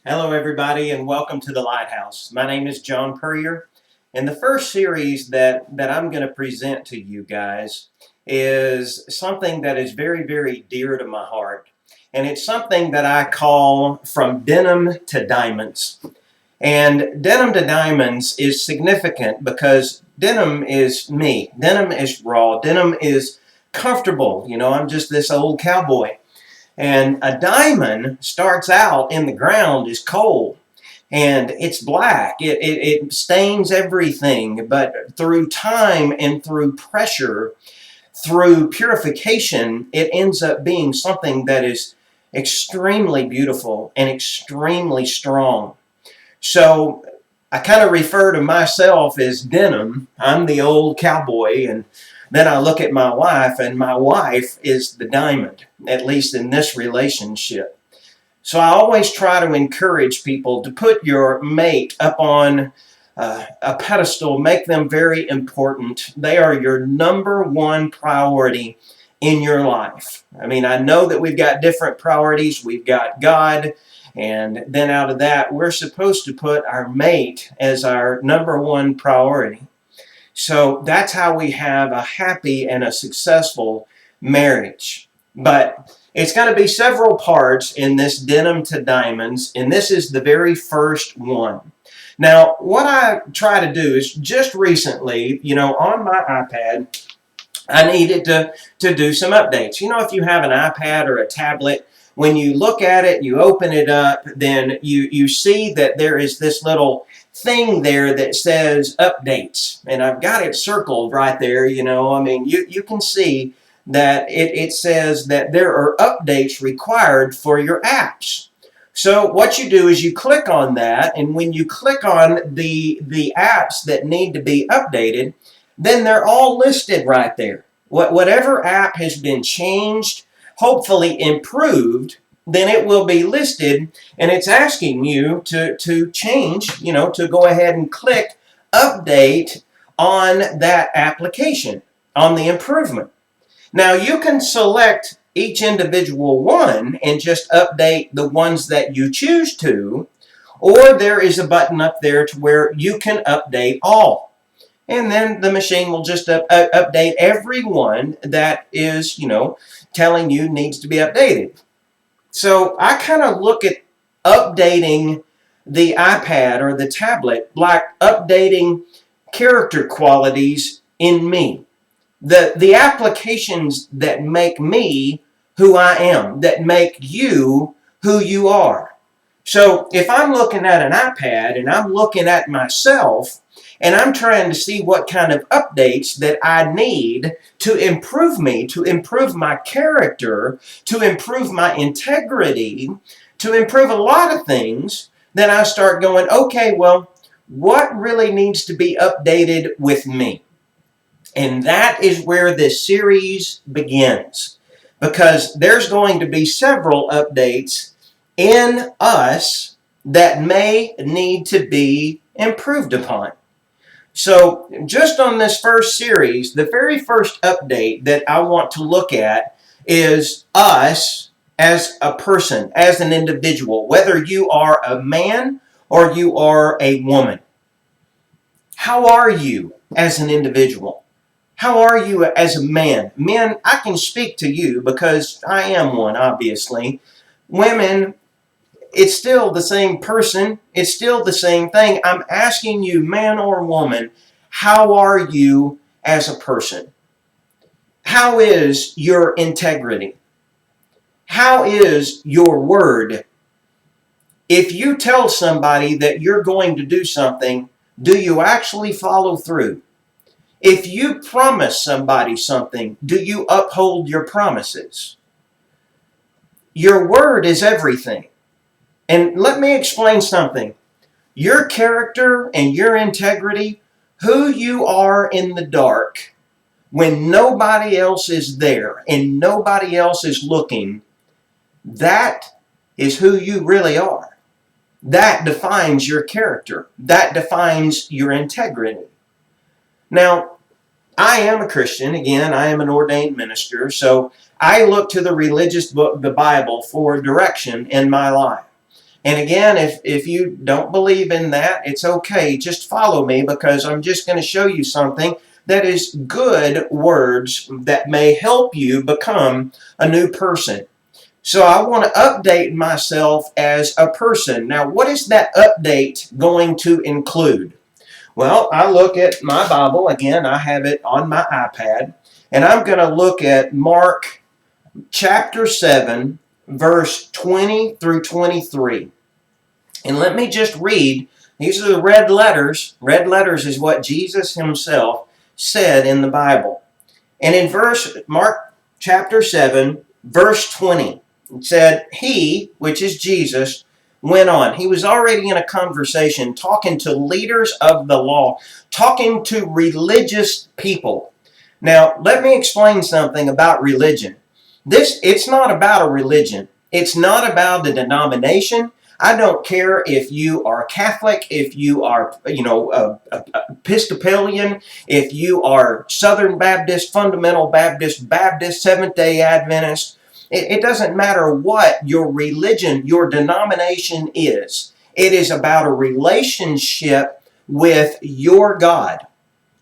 Hello, everybody, and welcome to the Lighthouse. My name is Jon Puryear, and the first series that I'm going to present to you guys is something that is very, very dear to my heart, and it's something that I call From Denim to Diamonds. And Denim to Diamonds is significant because denim is me. Denim is raw. Denim is comfortable. You know, I'm just this old cowboy. And a diamond starts out in the ground is cold and it's black. It stains everything, but through time and through pressure, through purification, it ends up being something that is extremely beautiful and extremely strong. So I kind of refer to myself as denim. I'm the old cowboy, and then I look at my wife, and my wife is the diamond, at least in this relationship. So I always try to encourage people to put your mate up on a pedestal, make them very important. They are your number one priority in your life. I mean, I know that we've got different priorities. We've got God, and then out of that, we're supposed to put our mate as our number one priority. So that's how we have a happy and a successful marriage. But it's going to be several parts in this Denim to Diamonds, and this is the very first one. Now, what I try to do is just recently, on my iPad, I needed to do some updates. You know, if you have an iPad or a tablet, when you look at it, you open it up, then you see that there is this little thing there that says updates. And I've got it circled right there, I mean, you can see that it says that there are updates required for your apps. So what you do is you click on that, and when you click on the apps that need to be updated, then they're all listed right there. Whatever app has been changed, hopefully improved, then it will be listed, and it's asking you to change, to go ahead and click update on that application, on the improvement. Now you can select each individual one and just update the ones that you choose to, or there is a button up there to where you can update all. And then the machine will just update every one that is, telling you needs to be updated. So I kind of look at updating the iPad or the tablet like updating character qualities in me. The applications that make me who I am, that make you who you are. So if I'm looking at an iPad and I'm looking at myself, and I'm trying to see what kind of updates that I need to improve me, to improve my character, to improve my integrity, to improve a lot of things, then I start going, okay, well, what really needs to be updated with me? And that is where this series begins, because there's going to be several updates in us that may need to be improved upon. So just on this first series, the very first update that I want to look at is us as a person, as an individual, whether you are a man or you are a woman. How are you as an individual? How are you as a man? Men, I can speak to you because I am one, obviously. Women, it's still the same person. It's still the same thing. I'm asking you, man or woman, how are you as a person? How is your integrity? How is your word? If you tell somebody that you're going to do something, do you actually follow through? If you promise somebody something, do you uphold your promises? Your word is everything. And let me explain something. Your character and your integrity, who you are in the dark, when nobody else is there and nobody else is looking, that is who you really are. That defines your character. That defines your integrity. Now, I am a Christian. Again, I am an ordained minister, so I look to the religious book, the Bible, for direction in my life. And again, if you don't believe in that, it's okay. Just follow me, because I'm just going to show you something that is good words that may help you become a new person. So I want to update myself as a person. Now, what is that update going to include? Well, I look at my Bible. Again, I have it on my iPad. And I'm going to look at Mark chapter 7, verse 20 through 23. And let me just read. These are the red letters. Red letters is what Jesus himself said in the Bible. And in Mark chapter 7, verse 20, it said, he, which is Jesus, went on. He was already in a conversation talking to leaders of the law, talking to religious people. Now, let me explain something about religion. It's not about a religion. It's not about the denomination. I don't care if you are Catholic, if you are, Episcopalian, if you are Southern Baptist, Fundamental Baptist, Baptist, Seventh-day Adventist. It doesn't matter what your religion, your denomination is. It is about a relationship with your God.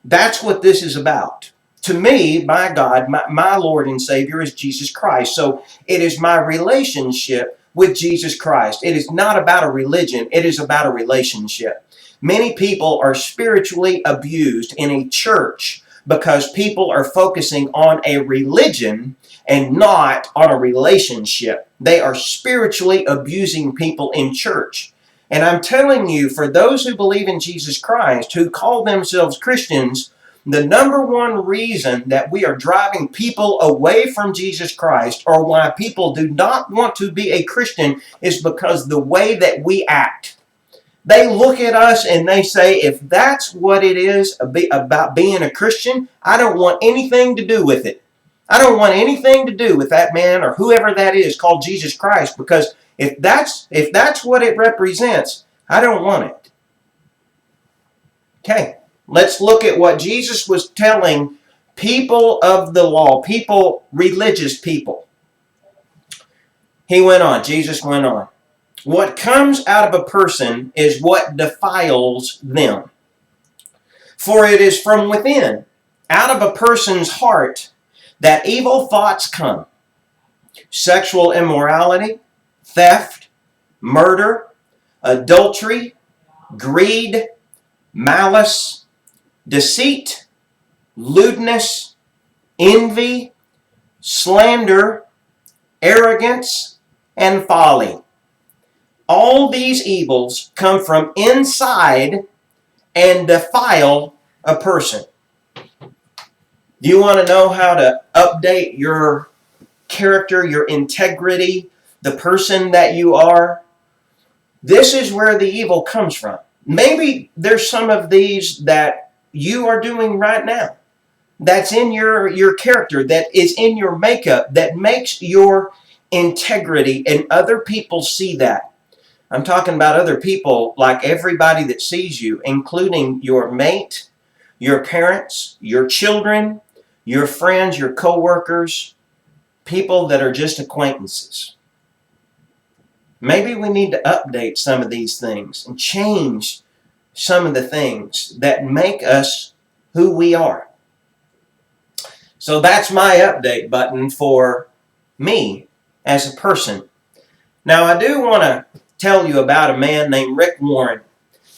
That's what this is about. To me, my God, my Lord and Savior is Jesus Christ. So it is my relationship with Jesus Christ. It is not about a religion. It is about a relationship. Many people are spiritually abused in a church because people are focusing on a religion and not on a relationship. They are spiritually abusing people in church. And I'm telling you, for those who believe in Jesus Christ, who call themselves Christians, the number one reason that we are driving people away from Jesus Christ, or why people do not want to be a Christian, is because the way that we act. They look at us and they say, if that's what it is about being a Christian, I don't want anything to do with it. I don't want anything to do with that man or whoever that is called Jesus Christ, because if that's what it represents, I don't want it. Okay. Let's look at what Jesus was telling people of the law, religious people. Jesus went on. What comes out of a person is what defiles them. For it is from within, out of a person's heart, that evil thoughts come. Sexual immorality, theft, murder, adultery, greed, malice, deceit, lewdness, envy, slander, arrogance, and folly. All these evils come from inside and defile a person. Do you want to know how to update your character, your integrity, the person that you are? This is where the evil comes from. Maybe there's some of these that you are doing right now, that's in your character, that is in your makeup, that makes your integrity, and other people see that. I'm talking about other people, like everybody that sees you, including your mate, your parents, your children, your friends, your co-workers, people that are just acquaintances. Maybe we need to update some of these things and change some of the things that make us who we are. So that's my update button for me as a person. Now, I do want to tell you about a man named Rick Warren.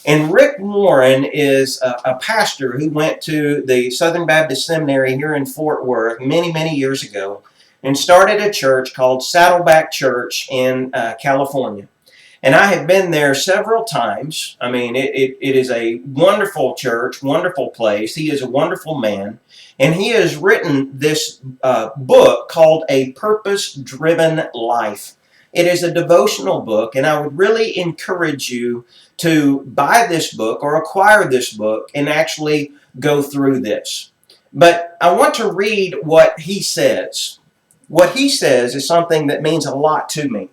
And Rick Warren is a pastor who went to the Southern Baptist Seminary here in Fort Worth many, many years ago and started a church called Saddleback Church in California. And I have been there several times. I mean, it is a wonderful church, wonderful place. He is a wonderful man. And he has written this book called A Purpose-Driven Life. It is a devotional book, and I would really encourage you to buy this book or acquire this book and actually go through this. But I want to read what he says. What he says is something that means a lot to me.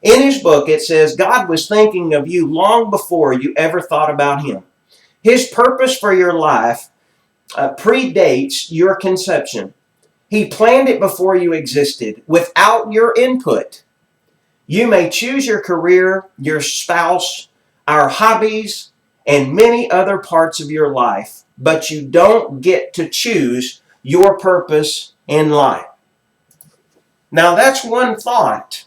In his book, it says, God was thinking of you long before you ever thought about him. His purpose for your life predates your conception. He planned it before you existed, without your input. You may choose your career, your spouse, our hobbies, and many other parts of your life, but you don't get to choose your purpose in life. Now, that's one thought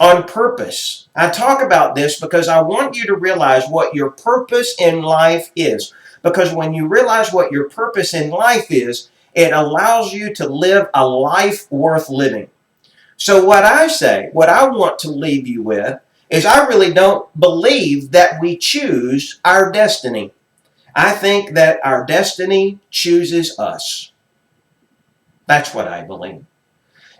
on purpose. I talk about this because I want you to realize what your purpose in life is. Because when you realize what your purpose in life is, it allows you to live a life worth living. So what I say, what I want to leave you with, is I really don't believe that we choose our destiny. I think that our destiny chooses us. That's what I believe.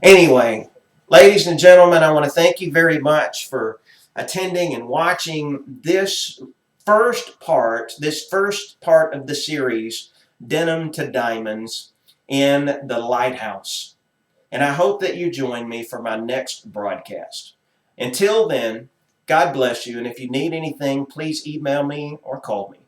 Anyway, ladies and gentlemen, I want to thank you very much for attending and watching this first part of the series, Denim to Diamonds, in the Lighthouse. And I hope that you join me for my next broadcast. Until then, God bless you. And if you need anything, please email me or call me.